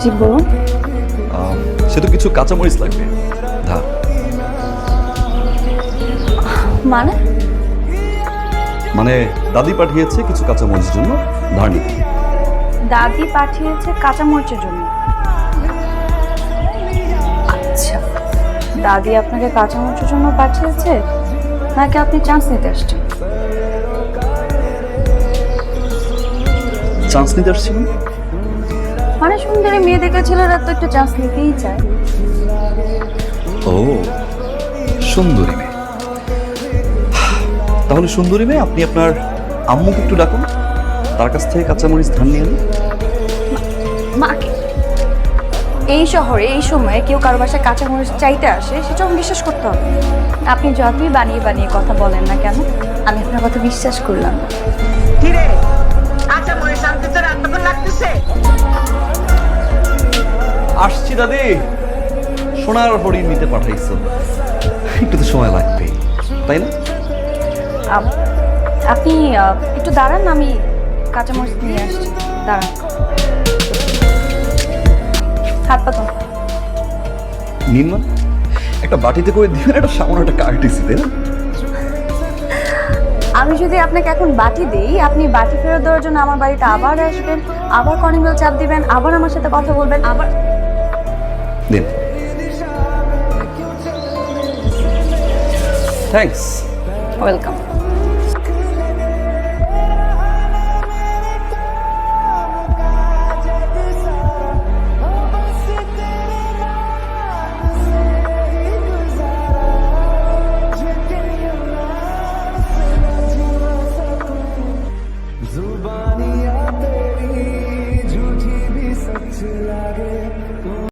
জি বলুন। সে তো কিছু কাঁচামরিচ লাগবে। ধা মানে মানে দাদি পাঠিয়েছে কিছু কাঁচামরিচের জন্য ধার নিতে। দাদি পাঠিয়েছে কাঁচামরিচের জন্য? আচ্ছা, দাদি আপনাকে কাঁচামরিচের জন্য পাঠিয়েছে নাকি আপনি চান্স নিতে আসছেন? চান্স নিতে আসছিলাম। মানে সুন্দরী মেয়ে দেখে ছেলেরা তো একটু চান্স নিতেই চায়। ও, সুন্দরী মেয়ে। তাহলে সুন্দরী মেয়ে, আপনি আপনার আম্মুকে একটু ডাকুন, তার কাছ থেকে কাঁচামরিচ ধার নিয়ে নিন। মাকে এই শহরে এই সময়ে কেউ কারো বাসায় কাঁচামরিচ চাইতে আসে সেটা আমি বিশ্বাস করতে হবে। আপনি যতই বানিয়ে বানিয়ে কথা বলেন না কেন, আমি আপনার কথা বিশ্বাস করলাম না। কিরে আচ্ছা মনে শান্তি তোর এতক্ষণ লাগতেছে? আসছি দাদি। সোনার হরিণ নিতে পাঠাইছো, একটু তো সময় লাগবে, তাই না? আপনি একটু দাঁড়ান, আমি কাঁচামরিচ নিয়ে আসছি। দাঁড়ান, হাত পাতো। নিন, মানে একটা বাটিতে করে দিবেন, একটা সামান্য একটা কার্টিসি, তাই না? আমি যদি আপনাকে এখন বাটি দেই, আপনি বাটি ফেরত দেওয়ার জন্য আমার বাড়িতে আবার আসবেন, আবার কলিং বেল চাপ দিবেন, আবার আমার সাথে কথা বলবেন, আবার। দিন। থ্যাঙ্কস। ওয়েলকাম।